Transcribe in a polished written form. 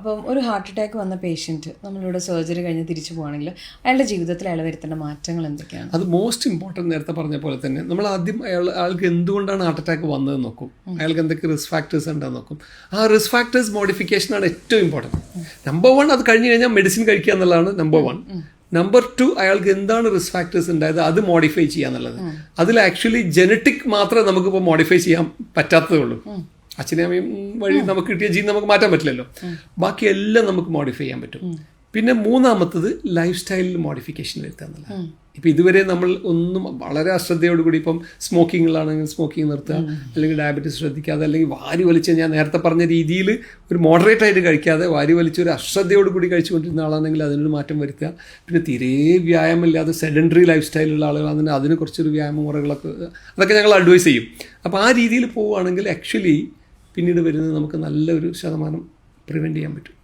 അപ്പം ഒരു heart attack വന്ന പേഷ്യൻറ്റ് നമ്മളിവിടെ സർജറി കഴിഞ്ഞ് തിരിച്ചു പോവുകയാണെങ്കിൽ അയാളുടെ ജീവിതത്തിൽ അയാൾ വരുത്തേണ്ട മാറ്റങ്ങൾ എന്തൊക്കെയാണ്? അത് മോസ്റ്റ് ഇമ്പോർട്ടൻറ്റ്. നേരത്തെ പറഞ്ഞ പോലെ തന്നെ നമ്മൾ ആദ്യം അയാൾക്ക് എന്തുകൊണ്ടാണ് ഹാർട്ട് അറ്റാക്ക് വന്നത് നോക്കും, അയാൾക്ക് എന്തൊക്കെ റിസ്ക് ഫാക്ടേഴ്സ് ഉണ്ടെന്ന് നോക്കും. ആ റിസ്ക് ഫാക്ടേഴ്സ് മോഡിഫിക്കേഷനാണ് ഏറ്റവും ഇമ്പോർട്ടൻറ്റ്. നമ്പർ 1 അത് കഴിഞ്ഞ് കഴിഞ്ഞാൽ മെഡിസിൻ കഴിക്കുക എന്നുള്ളതാണ് നമ്പർ 1. നമ്പർ 2 അയാൾക്ക് എന്താണ് റിസ്ക് ഫാക്ടേഴ്സ് ഉണ്ടായത് അത് മോഡിഫൈ ചെയ്യുക എന്നുള്ളത്. അതിൽ ആക്ച്വലി ജനറ്റിക് മാത്രമേ നമുക്കിപ്പോൾ മോഡിഫൈ ചെയ്യാൻ പറ്റാത്തതേ ഉള്ളൂ. അച്ഛനും അമ്മയും വഴി നമുക്ക് കിട്ടിയ ജീൻ നമുക്ക് മാറ്റാൻ പറ്റില്ലല്ലോ. ബാക്കി എല്ലാം നമുക്ക് മോഡിഫൈ ചെയ്യാൻ പറ്റും. പിന്നെ മൂന്നാമത്തത് ലൈഫ് സ്റ്റൈലിൽ മോഡിഫിക്കേഷൻ വരുത്തുക എന്നുള്ളത്. ഇപ്പം ഇതുവരെ നമ്മൾ ഒന്നും വളരെ അശ്രദ്ധയോടുകൂടി ഇപ്പം സ്മോക്കിങ്ങിലാണെങ്കിൽ സ്മോക്കിങ് നിർത്തുക, അല്ലെങ്കിൽ ഡയബറ്റീസ് ശ്രദ്ധിക്കാതെ, അല്ലെങ്കിൽ വാരി വലിച്ച് ഞാൻ നേരത്തെ പറഞ്ഞ രീതിയിൽ ഒരു മോഡറേറ്റ് ആയിട്ട് കഴിക്കാതെ വാരി വലിച്ച് ഒരു അശ്രദ്ധയോടുകൂടി കഴിച്ചുകൊണ്ടിരുന്ന ആളാണെങ്കിൽ അതിനൊരു മാറ്റം വരുത്തുക. പിന്നെ തീരെ വ്യായാമമില്ലാതെ സെഡൻറ്ററി ലൈഫ് സ്റ്റൈലുള്ള ആളുകളാണെങ്കിൽ അതിന് കുറച്ചൊരു വ്യായാമ മുറകളൊക്കെ അതൊക്കെ ഞങ്ങൾ അഡ്വൈസ് ചെയ്യും. അപ്പോൾ ആ രീതിയിൽ പോവുകയാണെങ്കിൽ ആക്ച്വലി പിന്നീട് വരുന്നത് നമുക്ക് നല്ലൊരു ശതമാനം പ്രിവെൻറ്റ് ചെയ്യാൻ പറ്റും.